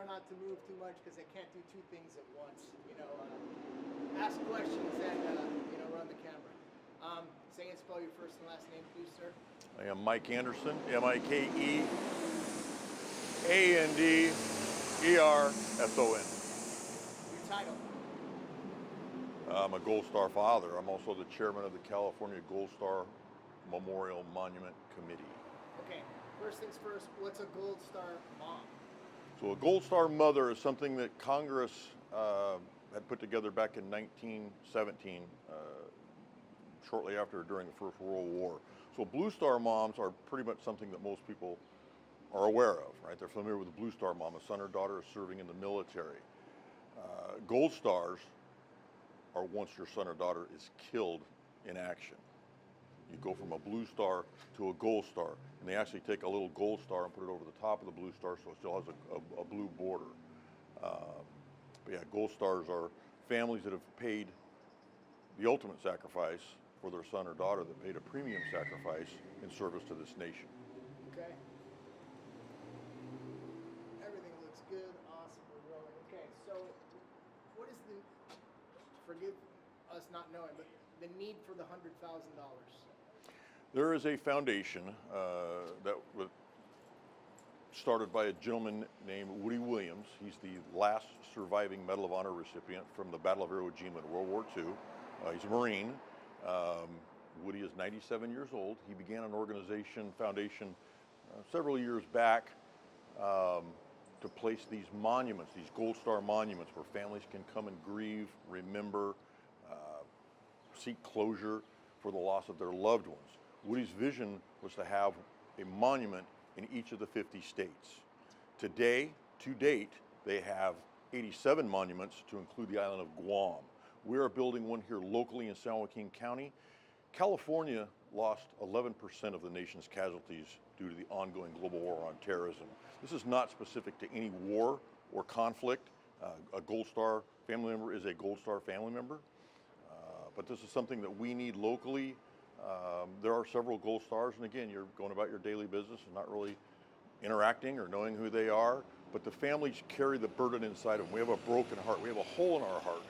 try not to move too much because I can't do two things at once. Ask questions and run the camera. Say and spell your first and last name, please, sir. I am Mike Anderson, MikeAnderson. Your title. I'm a Gold Star father. I'm also the chairman of the California Gold Star Memorial Monument Committee. Okay, first things first, what's a Gold Star mom? So a Gold Star mother is something that Congress had put together back in 1917, shortly after, during the First World War. So Blue Star moms are pretty much something that most people are aware of, right? They're familiar with the Blue Star mom. A son or daughter is serving in the military. Gold Stars are once your son or daughter is killed in action. You go from a Blue Star to a Gold Star, and they actually take a little Gold Star and put it over the top of the Blue Star so it still has a blue border. But yeah, Gold Stars are families that have paid the ultimate sacrifice for their son or daughter, that paid a premium sacrifice in service to this nation. Okay. Everything looks good, awesome, we're rolling. Okay, so what is forgive us not knowing, but the need for the $100,000? There is a foundation that was started by a gentleman named Woody Williams. He's the last surviving Medal of Honor recipient from the Battle of Iwo Jima in World War II. He's a Marine. Woody is 97 years old. He began an organization, foundation, several years back to place these monuments, these Gold Star monuments, where families can come and grieve, remember, seek closure for the loss of their loved ones. Woody's vision was to have a monument in each of the 50 states. Today, to date, they have 87 monuments to include the island of Guam. We are building one here locally in San Joaquin County. California lost 11% of the nation's casualties due to the ongoing global war on terrorism. This is not specific to any war or conflict. A Gold Star family member is a Gold Star family member. But this is something that we need locally. There are several Gold Stars, and again, you're going about your daily business and not really interacting or knowing who they are, but the families carry the burden inside of them. We have a broken heart. We have a hole in our heart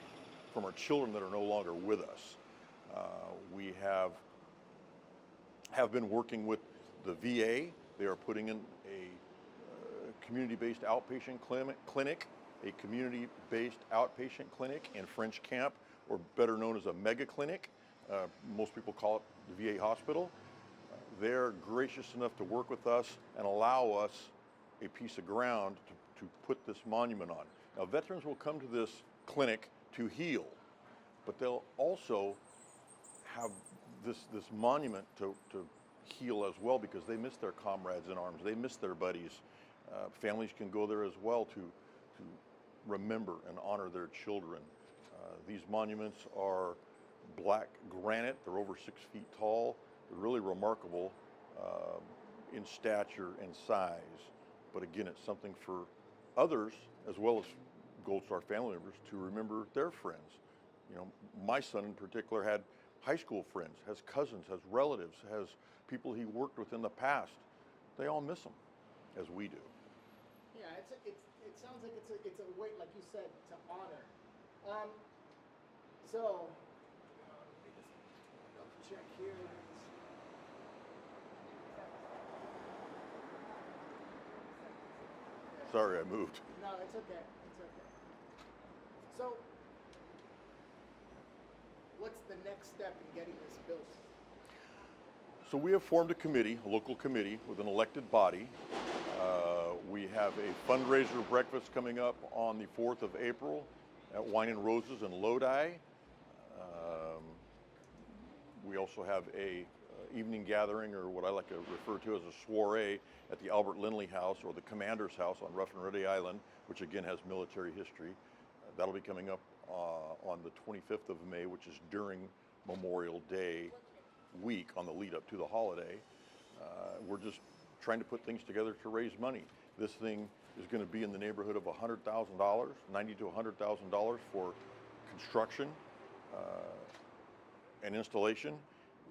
from our children that are no longer with us. We have been working with the VA. They are putting in a community-based outpatient clinic, a community-based outpatient clinic in French Camp, or better known as a mega clinic. Most people call it the VA hospital. They're gracious enough to work with us and allow us a piece of ground to put this monument on. Now, veterans will come to this clinic to heal, but they'll also have this monument to heal as well, because they miss their comrades in arms, they miss their buddies. Families can go there as well to remember and honor their children. These monuments are black granite. They're over 6 feet tall. They're really remarkable in stature and size. But again, it's something for others, as well as Gold Star family members, to remember their friends. You know, my son in particular had high school friends, has cousins, has relatives, has people he worked with in the past. They all miss him, as we do. Yeah, it sounds like it's a way, like you said, to honor. So, let me just double check here. Sorry, I moved. No, it's okay. It's okay. So, what's the next step in getting this built? So we have formed a committee, a local committee with an elected body. We have a fundraiser breakfast coming up on the 4th of April at Wine and Roses in Lodi. We also have a evening gathering, or what I like to refer to as a soiree, at the Albert Lindley House, or the Commander's House on Rough and Ready Island, which again has military history. That'll be coming up on the 25th of May, which is during Memorial Day week, on the lead up to the holiday. We're just trying to put things together to raise money. This thing is going to be in the neighborhood of $100,000, $90,000 to $100,000 for construction and installation.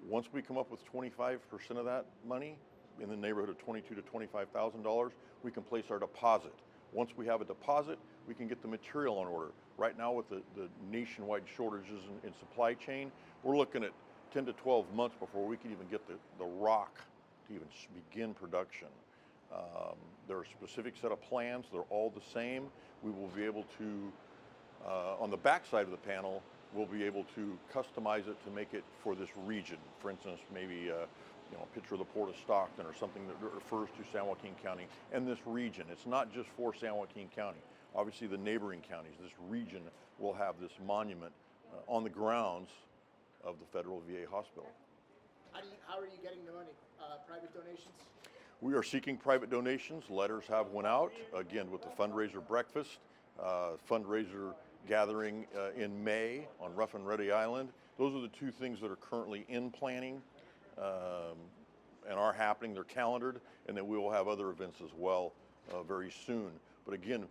Once we come up with 25% of that money, in the neighborhood of $22,000 to $25,000, we can place our deposit. Once we have a deposit, we can get the material on order. Right now with the nationwide shortages in supply chain, we're looking at 10 to 12 months before we can even get the rock to even begin production. There are a specific set of plans. They're all the same. We will be able to, on the back side of the panel, we'll be able to customize it to make it for this region. For instance, maybe a picture of the Port of Stockton or something that refers to San Joaquin County and this region. It's not just for San Joaquin County. Obviously, the neighboring counties, this region will have this monument on the grounds of the federal VA hospital. How are you getting the money? Private donations? We are seeking private donations. Letters have went out, again, with the fundraiser breakfast, fundraiser gathering in May on Rough and Ready Island. Those are the two things that are currently in planning and are happening. They're calendared, and then we will have other events as well very soon. But again,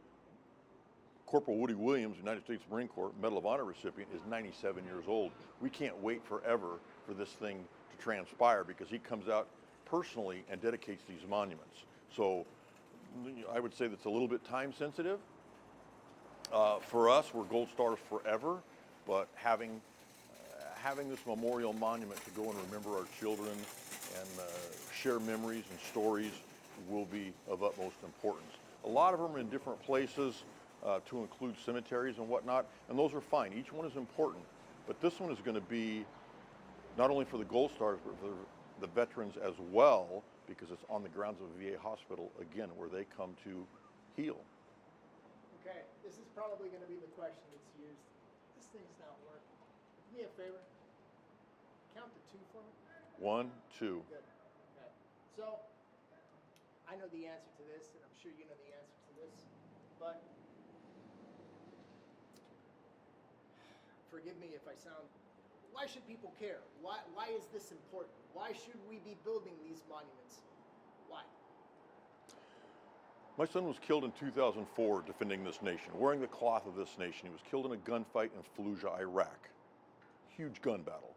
Corporal Woody Williams, United States Marine Corps Medal of Honor recipient, is 97 years old. We can't wait forever for this thing to transpire because he comes out personally and dedicates these monuments. So I would say that's a little bit time sensitive. For us, we're Gold Stars forever, but having this memorial monument to go and remember our children and share memories and stories will be of utmost importance. A lot of them are in different places to include cemeteries and whatnot, and those are fine. Each one is important, but this one is going to be not only for the Gold Stars, but for the veterans as well, because it's on the grounds of a VA hospital, again, where they come to heal. Okay, this is probably going to be the question that's used. This thing's not working. Do me a favor. Count to 2 for me. 1, 2. Good. Okay. So, I know the answer to this, and I'm sure you know the answer to this, but forgive me if I sound. Why should people care? Why is this important? Why should we be building these monuments? Why? My son was killed in 2004 defending this nation, wearing the cloth of this nation. He was killed in a gunfight in Fallujah, Iraq. Huge gun battle.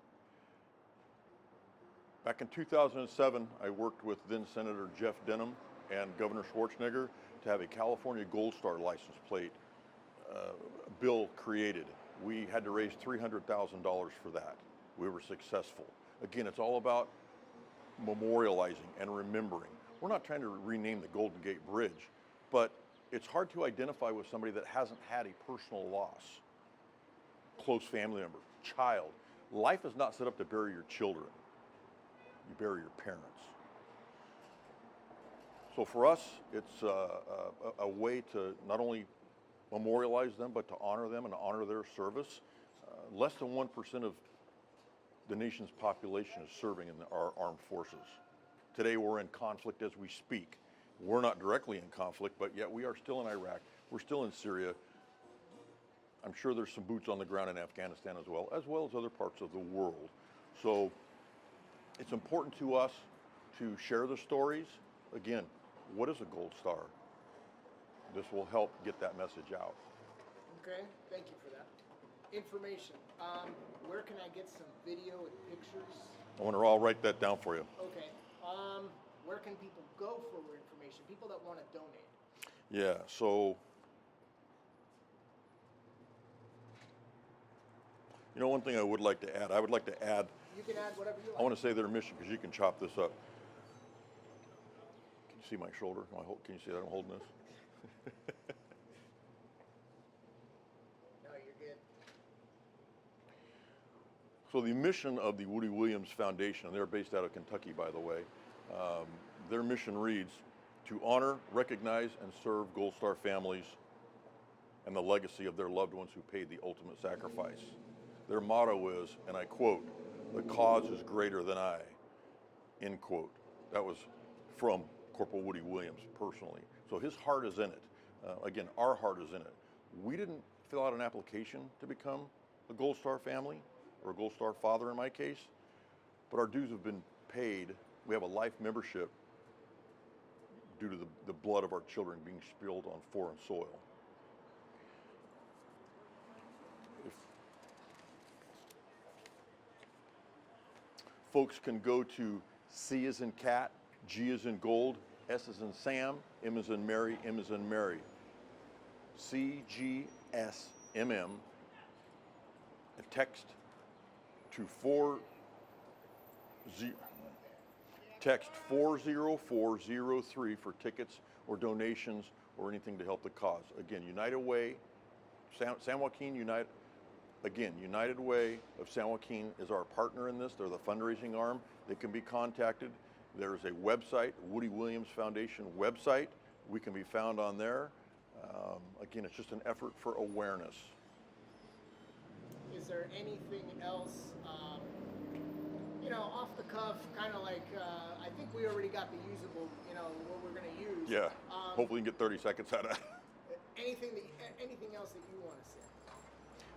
Back in 2007, I worked with then Senator Jeff Denham and Governor Schwarzenegger to have a California Gold Star license plate bill created. We had to raise $300,000 for that. We were successful. Again, it's all about memorializing and remembering. We're not trying to rename the Golden Gate Bridge, but it's hard to identify with somebody that hasn't had a personal loss. Close family member, child. Life is not set up to bury your children. You bury your parents. So for us, it's a way to not only memorialize them, but to honor them and honor their service. Less than 1% of the nation's population is serving in our armed forces. Today we're in conflict as we speak. We're not directly in conflict, but yet we are still in Iraq. We're still in Syria. I'm sure there's some boots on the ground in Afghanistan as well as other parts of the world. So it's important to us to share the stories. Again, what is a Gold Star? This will help get that message out. Okay, thank you for that. Information. Where can I get some video and pictures? I want to all write that down for you. Okay. Where can people go for information? People that want to donate. Yeah, so one thing I would like to add, You can add whatever you like. I want to say their mission because you can chop this up. Can you see my shoulder? Can you see that I'm holding this? No, you're good. So the mission of the Woody Williams Foundation, and they're based out of Kentucky, by the way, their mission reads, to honor, recognize, and serve Gold Star families and the legacy of their loved ones who paid the ultimate sacrifice. Their motto is, and I quote, "The cause is greater than I," end quote. That was from Corporal Woody Williams personally. So his heart is in it. Again, our heart is in it. We didn't fill out an application to become a Gold Star family, or a Gold Star father in my case, but our dues have been paid. We have a life membership due to the blood of our children being spilled on foreign soil. Folks can go to C as in cat, G as in gold, S as in Sam, M as in Mary, M as in Mary. CGSMM, and text to 40403 for tickets or donations or anything to help the cause. Again, United Way, San Joaquin United. Again, United Way of San Joaquin is our partner in this. They're the fundraising arm. They can be contacted. There's a website, Woody Williams Foundation website. We can be found on there. Again, it's just an effort for awareness. Is there anything else, off the cuff, kind of like, I think we already got the usable, what we're going to use. Yeah, hopefully you can get 30 seconds out of that. Anything else that you want to say?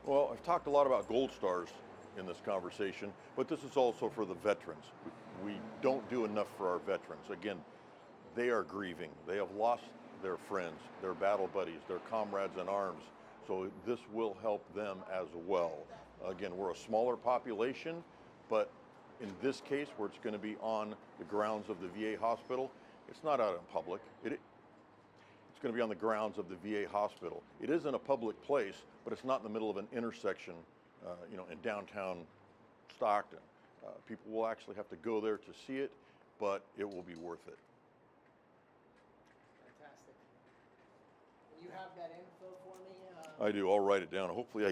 Well, I've talked a lot about Gold Stars in this conversation, but this is also for the veterans. We don't do enough for our veterans. Again, they are grieving. They have lost their friends, their battle buddies, their comrades in arms. So this will help them as well. Again, we're a smaller population, but in this case, where it's going to be on the grounds of the VA hospital, it's not out in public. It's going to be on the grounds of the VA hospital. It is in a public place, but it's not in the middle of an intersection, in downtown Stockton. People will actually have to go there to see it, but it will be worth it. Fantastic. You have that info for me? I do. I'll write it down. Hopefully I